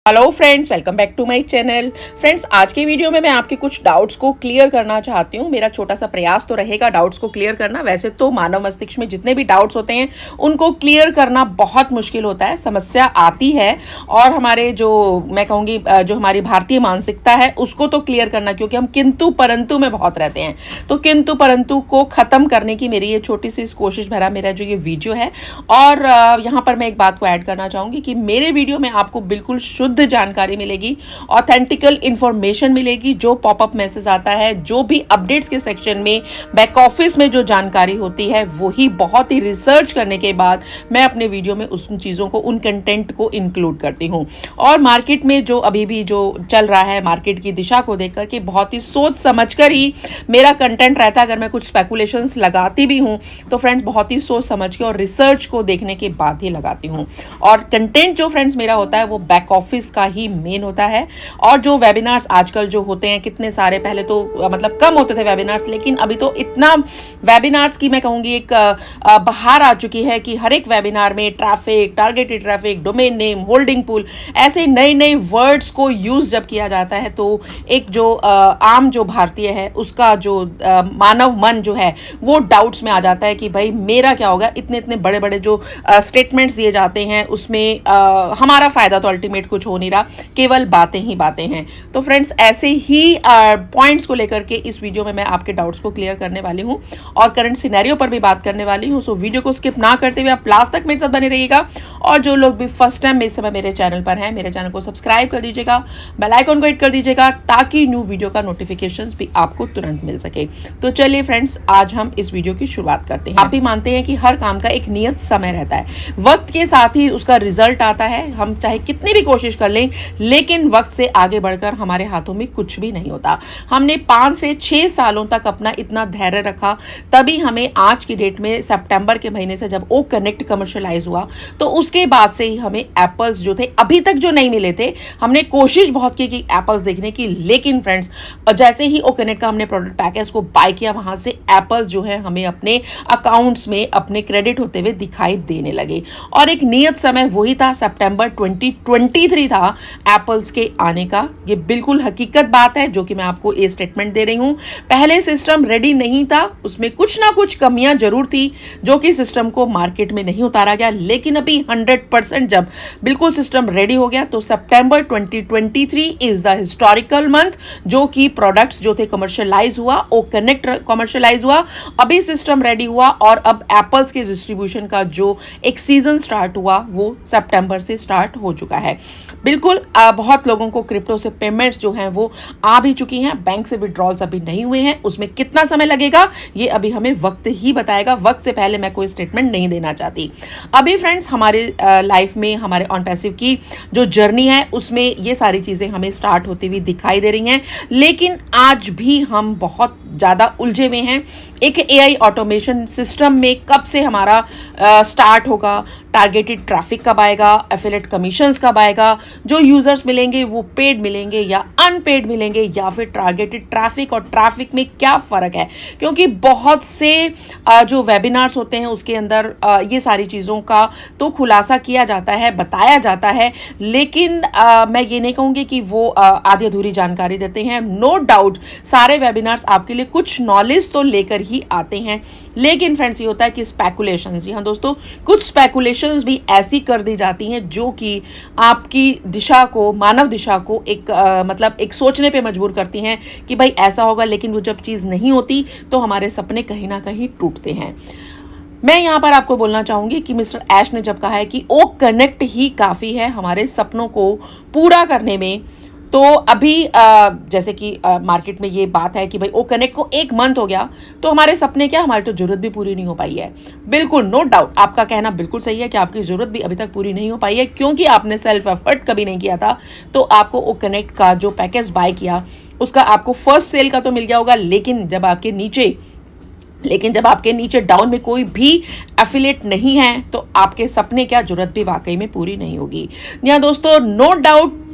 Hello friends, welcome back to my channel. Friends, आज के video में मैं आपके कुछ डाउट्स को क्लियर करना चाहती हूँ। मेरा छोटा सा प्रयास तो रहेगा डाउट्स को क्लियर करना। वैसे तो मानव मस्तिष्क में जितने भी डाउट्स होते हैं उनको क्लियर करना बहुत मुश्किल होता है, समस्या आती है। और हमारे जो मैं कहूँगी जो हमारी भारतीय मानसिकता है उसको तो क्लियर करना, क्योंकि हम किंतु परंतु में बहुत रहते हैं, तो किंतु परंतु को ख़त्म करने की मेरी ये छोटी सी कोशिश भरा मेरा जो ये वीडियो है। और यहाँ पर मैं एक बात को ऐड करना चाहूँगी कि मेरे वीडियो में आपको बिल्कुल शुद्ध जानकारी मिलेगी, ऑथेंटिकल इंफॉर्मेशन मिलेगी। जो पॉपअप मैसेज आता है, जो भी अपडेट्स के सेक्शन में बैक ऑफिस में जो जानकारी होती है, वही बहुत ही रिसर्च करने के बाद मैं अपने वीडियो में उन चीज़ों को, उन कंटेंट को इंक्लूड करती हूँ। और मार्केट में जो अभी भी जो चल रहा है, मार्केट की दिशा को देख करके बहुत ही सोच समझ कर ही मेरा कंटेंट रहता है। अगर मैं कुछ स्पेकुलेशंस लगाती भी हूँ तो फ्रेंड्स बहुत ही सोच समझ के और रिसर्च को देखने के बाद ही लगाती हूँ। और कंटेंट जो फ्रेंड्स मेरा होता है वो बैक ऑफिस का ही मेन होता है। और जो वेबिनार्स आजकल जो होते हैं, कितने सारे, पहले तो मतलब कम होते थे वेबिनार्स, लेकिन अभी तो इतना वेबिनार्स की मैं कहूँगी एक बहार आ चुकी है कि हर एक वेबिनार में traffic, targeted traffic, domain name, holding pool, ऐसे नए नए वर्ड्स को यूज जब किया जाता है तो एक जो आम जो भारतीय है उसका जो मानव मन जो है वो डाउट्स में आ जाता है कि भाई मेरा क्या होगा। इतने इतने बड़े बड़े जो स्टेटमेंट्स दिए जाते हैं उसमें हमारा फायदा तो अल्टीमेट कुछ हो नहीं रहा, केवल बातें ही बातें हैं। तो फ्रेंड्स ऐसे ही पॉइंट्स को लेकर के इस वीडियो में मैं आपके डाउट्स को क्लियर करने वाली हूं और करंट सिनेरियो पर भी बात करने वाली हूं। सो वीडियो को स्किप ना करते हुए आप लास्ट तक मेरे साथ बने रहिएगा। और जो लोग भी फर्स्ट टाइम इस समय मेरे चैनल पर हैं, मेरे चैनल को सब्सक्राइब कर दीजिएगा, बेल आइकन को हिट कर दीजिएगा ताकि न्यू वीडियो का नोटिफिकेशन भी आपको तुरंत मिल सके। तो चलिए फ्रेंड्स, आज हम इस वीडियो की शुरुआत करते हैं। आप भी मानते हैं कि हर काम का एक नियत समय रहता है, वक्त के साथ ही उसका रिजल्ट आता है। हम चाहे कितनी भी कोशिश कर लें, लेकिन वक्त से आगे बढ़कर हमारे हाथों में कुछ भी नहीं होता। हमने 5 से 6 सालों तक अपना इतना धैर्य रखा, तभी हमें आज की डेट में सितंबर के महीने से जब ओ कनेक्ट कमर्शियलाइज हुआ तो उसके बाद से ही हमें एप्पल्स जो थे अभी तक जो नहीं मिले थे। हमने कोशिश बहुत की कि एप्पल्स देखने की, लेकिन फ्रेंड्स जैसे ही ओ कनेक्ट का हमने प्रोडक्ट पैकेज को बाय किया, वहां से एप्पल्स जो है हमें अपने अकाउंट्स में अपने क्रेडिट होते हुए दिखाई देने लगे। और एक नियत समय वही था, सितंबर 2023 था एप्पल्स के आने का। ये बिल्कुल हकीकत बात है जो कि मैं आपको ये स्टेटमेंट दे रही हूं। पहले सिस्टम रेडी नहीं था, उसमें कुछ ना कुछ कमियां जरूर थी जो कि सिस्टम को मार्केट में नहीं उतारा गया, लेकिन अभी 100% जब बिल्कुल सिस्टम रेडी हो गया तो सितंबर 2023 इज द हिस्टोरिकल मंथ जो कि प्रोडक्ट्स जो थे कमर्शियलाइज हुआ, ओ कनेक्ट कमर्शियलाइज हुआ, अभी सिस्टम रेडी हुआ और अब एप्पल्स के डिस्ट्रीब्यूशन का जो एक सीजन स्टार्ट हुआ वो सितंबर से स्टार्ट हो चुका है। बिल्कुल बहुत लोगों को क्रिप्टो से पेमेंट्स जो हैं वो आ भी चुकी हैं, बैंक से विड्रॉल्स अभी नहीं हुए हैं। उसमें कितना समय लगेगा ये अभी हमें वक्त ही बताएगा। वक्त से पहले मैं कोई स्टेटमेंट नहीं देना चाहती। अभी फ्रेंड्स हमारे लाइफ में, हमारे ऑन पैसिव की जो जर्नी है उसमें ये सारी चीज़ें हमें स्टार्ट होती हुई दिखाई दे रही हैं, लेकिन आज भी हम बहुत ज़्यादा उलझे हुए हैं। एक एआई ऑटोमेशन सिस्टम में कब से हमारा स्टार्ट होगा, टारगेटेड ट्रैफिक कब आएगा, एफिलिएट कमीशंस कब आएगा, जो यूजर्स मिलेंगे वो पेड मिलेंगे या अनपेड मिलेंगे, या फिर टारगेटेड ट्रैफिक और ट्रैफिक में क्या फ़र्क है। क्योंकि बहुत से जो वेबिनार्स होते हैं उसके अंदर ये सारी चीज़ों का तो खुलासा किया जाता है, बताया जाता है, लेकिन मैं ये नहीं कहूँगी कि वो आधी अधूरी जानकारी देते हैं। नो डाउट सारे वेबिनार्स आपके लिए कुछ नॉलेज तो लेकर ही आते हैं, लेकिन फ्रेंड्स ये होता है कि स्पेकुलेशंस, जी हाँ दोस्तों, कुछ स्पेकुलेशंस भी ऐसी कर दी जाती हैं जो कि आपकी दिशा को, मानव दिशा को एक मतलब एक सोचने पे मजबूर करती हैं कि भाई ऐसा होगा, लेकिन वो जब चीज़ नहीं होती तो हमारे सपने कहीं ना कहीं टूटते हैं। मैं यहाँ पर आपको बोलना चाहूँगी कि मिस्टर ऐश ने जब कहा है कि ओ कनेक्ट ही काफ़ी है हमारे सपनों को पूरा करने में, तो अभी जैसे कि मार्केट में ये बात है कि भाई ओ कनेक्ट को 1 मंथ हो गया तो हमारे सपने क्या, हमारी तो ज़रूरत भी पूरी नहीं हो पाई है। बिल्कुल नो डाउट आपका कहना बिल्कुल सही है कि आपकी ज़रूरत भी अभी तक पूरी नहीं हो पाई है, क्योंकि आपने सेल्फ एफर्ट कभी नहीं किया था। तो आपको ओ कनेक्ट का जो पैकेज बाय किया उसका आपको फर्स्ट सेल का तो मिल गया होगा, लेकिन जब आपके नीचे डाउन में कोई भी एफिलिएट नहीं है तो आपके सपने क्या, जरूरत भी वाकई में पूरी नहीं होगी। यहाँ दोस्तों नो डाउट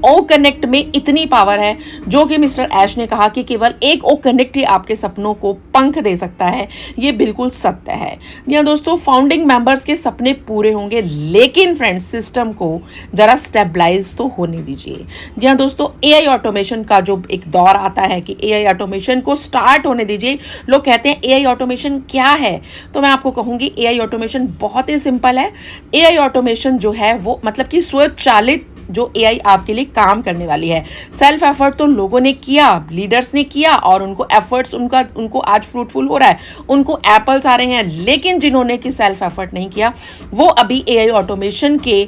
ओ कनेक्ट में इतनी पावर है जो कि मिस्टर ऐश ने कहा कि केवल एक ओ कनेक्ट ही आपके सपनों को पंख दे सकता है। ये बिल्कुल सत्य है। जी हाँ दोस्तों, फाउंडिंग मेंबर्स के सपने पूरे होंगे, लेकिन फ्रेंड्स सिस्टम को जरा स्टेबलाइज तो होने दीजिए। जी हाँ दोस्तों, एआई ऑटोमेशन का जो एक दौर आता है कि एआई ऑटोमेशन को स्टार्ट होने दीजिए। लोग कहते हैं एआई ऑटोमेशन क्या है, तो मैं आपको कहूंगी एआई ऑटोमेशन बहुत ही सिंपल है। एआई ऑटोमेशन जो है वो मतलब कि स्वचालित जो एआई आपके लिए काम करने वाली है। सेल्फ एफर्ट तो लोगों ने किया, लीडर्स ने किया, और उनको एफर्ट्स उनको आज फ्रूटफुल हो रहा है, उनको एप्पल्स आ रहे हैं। लेकिन जिन्होंने कि सेल्फ एफर्ट नहीं किया वो अभी एआई ऑटोमेशन के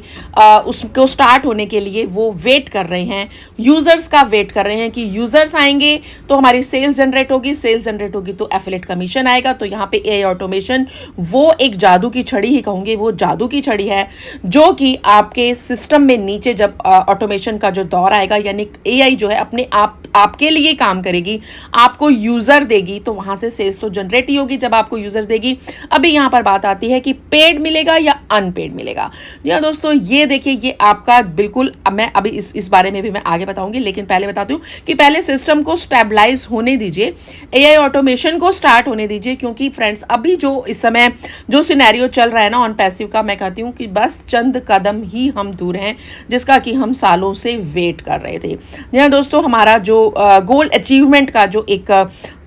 उसको स्टार्ट होने के लिए वो वेट कर रहे हैं, यूजर्स का वेट कर रहे हैं कि यूजर्स आएंगे तो हमारी सेल्स जनरेट होगी, सेल्स जनरेट होगी तो एफिलिएट कमीशन आएगा। तो यहाँ पे एआई ऑटोमेशन वो एक जादू की छड़ी ही कहूंगी, वो जादू की छड़ी है जो कि आपके सिस्टम में नीचे जब ऑटोमेशन का जो दौर आएगा, यानी एआई जो है अपने आप आपके लिए काम करेगी, आपको यूजर देगी, तो वहां से सेल्स तो जनरेट ही होगी जब आपको यूजर देगी। अभी यहां पर बात आती है कि पेड मिलेगा या अनपेड मिलेगा। जी हाँ दोस्तों, ये देखिए, ये आपका बिल्कुल, मैं अभी इस बारे में भी मैं आगे बताऊंगी, लेकिन पहले बताती हूँ कि पहले सिस्टम को स्टेबलाइज होने दीजिए, एआई ऑटोमेशन को स्टार्ट होने दीजिए। क्योंकि फ्रेंड्स अभी जो इस समय जो सिनेरियो चल रहा है ना ऑन पैसिव का, मैं कहती हूँ कि बस चंद कदम ही हम दूर हैं जिसका कि हम सालों से वेट कर रहे थे। जी हाँ दोस्तों, हमारा जो गोल अचीवमेंट का जो एक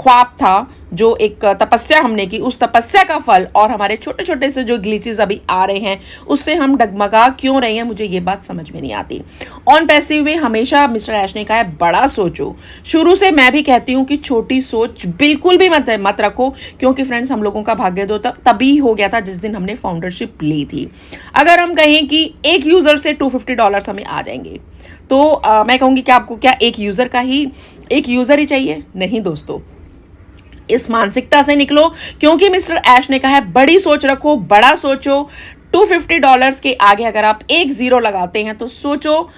ख्वाब था, जो एक तपस्या हमने की, उस तपस्या का फल और हमारे छोटे छोटे से जो ग्लिचेस अभी आ रहे हैं उससे हम डगमगा क्यों रहे हैं, मुझे ये बात समझ में नहीं आती। ऑन पैसिव में हमेशा मिस्टर ऐश ने कहा है बड़ा सोचो। शुरू से मैं भी कहती हूँ कि छोटी सोच बिल्कुल भी मत रखो, क्योंकि फ्रेंड्स हम लोगों का भाग्य दो तभी हो गया था जिस दिन हमने फाउंडरशिप ली थी। अगर हम कहें कि एक यूजर से $250 हमें आ जाएंगे तो मैं कहूँगी कि आपको क्या एक यूजर ही चाहिए? नहीं दोस्तों, इस मानसिकता से निकलो, क्योंकि मिस्टर ऐश ने कहा है बड़ी सोच रखो, बड़ा सोचो। $250 के आगे अगर आप एक जीरो लगाते हैं तो सोचो,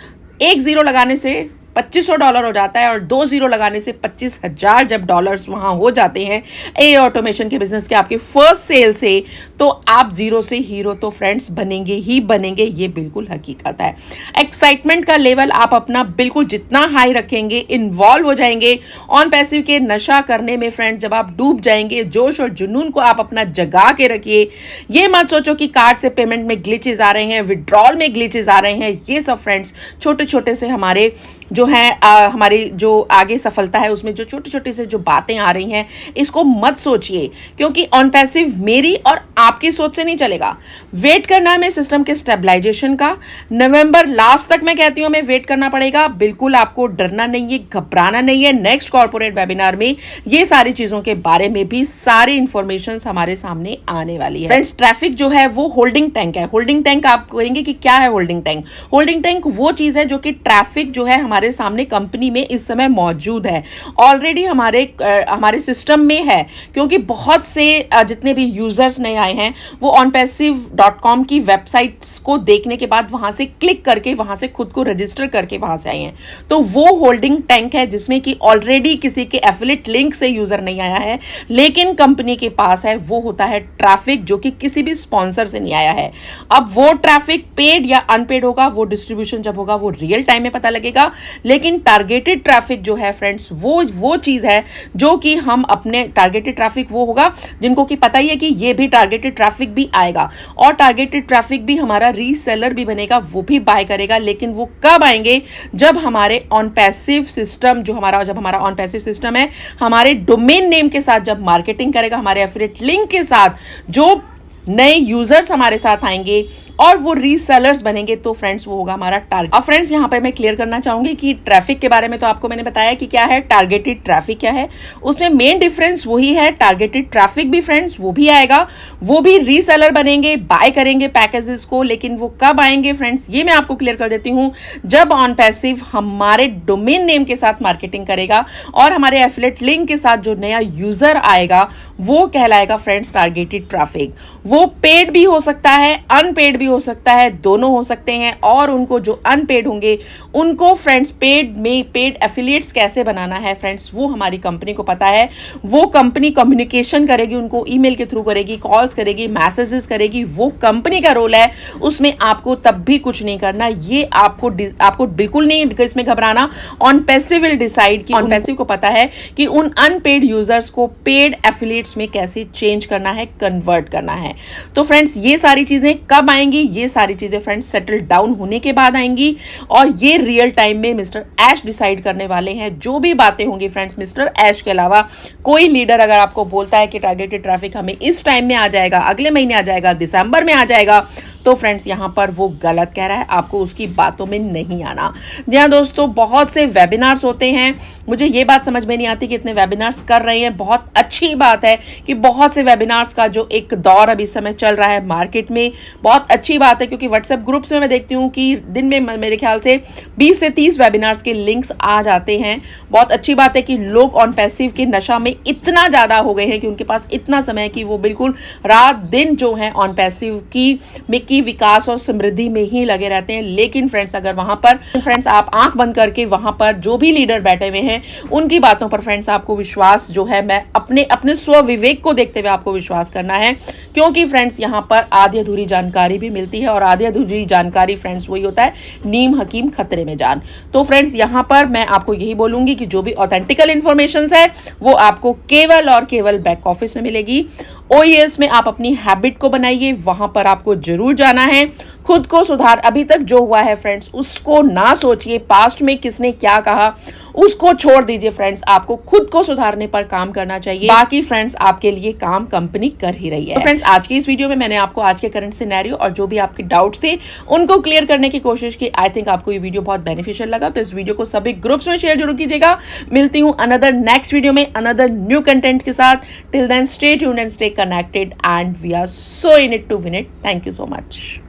एक जीरो लगाने से $2500 हो जाता है, और 2 जीरो लगाने से 25,000 जब डॉलर्स वहां हो जाते हैं एआई ऑटोमेशन के बिजनेस के आपके फर्स्ट सेल से, तो आप जीरो से हीरो तो फ्रेंड्स बनेंगे ही बनेंगे। ये बिल्कुल हकीकत है। एक्साइटमेंट का लेवल आप अपना बिल्कुल जितना हाई रखेंगे, इन्वॉल्व हो जाएंगे ऑन पैसिव के नशा करने में फ्रेंड्स, जब आप डूब जाएंगे, जोश और जुनून को आप अपना जगा के रखिए। ये मत सोचो कि कार्ड से पेमेंट में ग्लिचेस आ रहे हैं, विड्रॉल में ग्लिचेस आ रहे हैं। ये सब फ्रेंड्स छोटे छोटे से हमारे जो है हमारी जो आगे सफलता है उसमें जो छोटी छोटी से जो बातें आ रही हैं, इसको मत सोचिए, क्योंकि ऑन पैसिव मेरी और आपकी सोच से नहीं चलेगा। वेट करना है हमें सिस्टम के स्टेबलाइजेशन का। नवंबर लास्ट तक मैं कहती हूँ हमें वेट करना पड़ेगा। बिल्कुल आपको डरना नहीं है, घबराना नहीं है। नेक्स्ट कॉर्पोरेट वेबिनार में ये सारी चीजों के बारे में भी सारी इंफॉर्मेशन हमारे सामने आने वाली है। फ्रेंड्स, ट्रैफिक जो है वो होल्डिंग टैंक है। होल्डिंग टैंक आप कहेंगे कि क्या है होल्डिंग टैंक? होल्डिंग टैंक वो चीज है जो कि ट्रैफिक जो है हमारे सामने कंपनी में इस समय मौजूद है, ऑलरेडी हमारे सिस्टम में है। क्योंकि बहुत से जितने भी यूजर्स नए आए हैं वो onpassive.com की वेबसाइट्स को देखने के बाद वहां से क्लिक करके वहां से खुद को रजिस्टर करके वहां से आए हैं। तो वो होल्डिंग टैंक है जिसमें कि ऑलरेडी किसी के एफिलिएट लिंक से यूजर नहीं आया है, लेकिन कंपनी के पास है। वो होता है ट्रैफिक जो कि किसी भी स्पॉन्सर से नहीं आया है। अब वो ट्रैफिक पेड या अनपेड होगा, वो डिस्ट्रीब्यूशन जब होगा वो रियल टाइम में पता लगेगा। लेकिन टारगेटेड ट्रैफिक जो है फ्रेंड्स, वो चीज है जो कि हम अपने टारगेटेड ट्रैफिक वो होगा जिनको कि पता ही है कि ये भी टारगेटेड ट्रैफिक भी आएगा, और टारगेटेड ट्रैफिक भी हमारा रीसेलर भी बनेगा, वो भी बाय करेगा। लेकिन वो कब आएंगे? जब हमारे ऑन पैसिव सिस्टम जब हमारा ऑन पैसिव सिस्टम है हमारे डोमेन नेम के साथ जब मार्केटिंग करेगा, हमारे एफिलिएट लिंक के साथ जो नए यूजर्स हमारे साथ आएंगे और वो रीसेलर्स बनेंगे, तो फ्रेंड्स वो होगा हमारा टारगेट। अब फ्रेंड्स यहाँ पे मैं क्लियर करना चाहूंगी कि ट्रैफिक के बारे में तो आपको मैंने बताया कि क्या है टारगेटेड ट्रैफिक क्या है। उसमें मेन डिफरेंस वही है, टारगेटेड ट्रैफिक भी फ्रेंड्स वो भी आएगा, वो भी रीसेलर बनेंगे, बाय करेंगे पैकेजेस को। लेकिन वो कब आएंगे फ्रेंड्स, ये मैं आपको क्लियर कर देती हूँ। जब ऑन पैसिव हमारे डोमेन नेम के साथ मार्केटिंग करेगा और हमारे एफिलिएट लिंक के साथ जो नया यूजर आएगा वो कहलाएगा फ्रेंड्स टारगेटेड ट्रैफिक। वो पेड भी हो सकता है, अनपेड भी हो सकता है, दोनों हो सकते हैं। और उनको जो अनपेड होंगे उनको फ्रेंड्स पेड एफिलिएट्स कैसे बनाना है फ्रेंड्स, वो हमारी कंपनी को पता है। वो कंपनी कम्युनिकेशन करेगी, उनको ईमेल के थ्रू करेगी, कॉल्स करेगी, मैसेजेस करेगी, वो कंपनी का रोल है। उसमें आपको तब भी कुछ नहीं करना, ये आपको बिल्कुल नहीं इसमें घबराना। ऑन पैसिव विल डिसाइड कि ऑन पैसिव को पता है कि उन अनपेड यूजर्स को पेड एफिलिएट्स में कैसे चेंज करना है, कन्वर्ट करना है। तो फ्रेंड्स ये सारी चीजें कब आएंगी, ये सारी चीजें फ्रेंड्स सेटल डाउन होने के बाद आएंगी। और ये रियल टाइम में मिस्टर ऐश डिसाइड करने वाले हैं। जो भी बातें होंगी फ्रेंड्स, मिस्टर ऐश के अलावा कोई लीडर अगर आपको बोलता है कि टारगेटेड ट्रैफिक हमें इस टाइम में आ जाएगा, अगले महीने आ जाएगा, दिसंबर में आ जाएगा, तो फ्रेंड्स यहां पर वो गलत कह रहा है। आपको उसकी बातों में नहीं आना। जी हाँ दोस्तों, बहुत से वेबिनार्स होते हैं, मुझे ये बात समझ में नहीं आती कि इतने वेबिनार्स कर रहे हैं। बहुत अच्छी बात है कि बहुत से वेबिनार्स का जो एक दौर अभी समय चल रहा है मार्केट में, बहुत अच्छी बात है। क्योंकि व्हाट्सएप ग्रुप्स में मैं देखती हूँ कि दिन में मेरे ख्याल से 20 से 30 वेबिनार्स के लिंक्स आ जाते हैं। बहुत अच्छी बात है कि लोग ऑन पैसिव के नशा में इतना ज़्यादा हो गए हैं कि उनके पास इतना समय है कि वो बिल्कुल रात दिन जो है ऑन पैसिव की विकास और समृद्धि में ही लगे रहते हैं। लेकिन फ्रेंड्स अगर वहां पर फ्रेंड्स आप आंख बंद करके वहां पर जो भी लीडर बैठे हुए हैं उनकी बातों पर फ्रेंड्स आपको विश्वास जो है, मैं अपने स्व विवेक को देखते हुए आपको विश्वास करना है। क्योंकि फ्रेंड्स यहां पर आधी अधूरी जानकारी भी मिलती है और आधी अधूरी जानकारी फ्रेंड्स वही होता है नीम हकीम खतरे में जान। तो फ्रेंड्स यहां पर मैं आपको यही बोलूंगी कि जो भी ऑथेंटिकल इंफॉर्मेशन है वो आपको केवल और केवल बैक ऑफिस में मिलेगी। OES में आप अपनी हैबिट को बनाइए, वहां पर आपको जरूर जाना है। खुद को सुधार, अभी तक जो हुआ है फ्रेंड्स उसको ना सोचिए, पास्ट में किसने क्या कहा उसको छोड़ दीजिए फ्रेंड्स। आपको खुद को सुधारने पर काम करना चाहिए। बाकी फ्रेंड्स आपके लिए काम कंपनी कर ही रही है। तो फ्रेंड्स आज की इस वीडियो में मैंने आपको आज के करंट सिनेरियो और जो भी आपके डाउट्स थे उनको क्लियर करने की कोशिश की। आई थिंक आपको ये वीडियो बहुत बेनिफिशियल लगा, तो इस वीडियो को सभी ग्रुप्स में शेयर जरूर कीजिएगा। मिलती हूँ अनदर नेक्स्ट वीडियो में अनदर न्यू कंटेंट के साथ। Till then stay tuned and stay connected and we are so in it to win it. Thank you so much.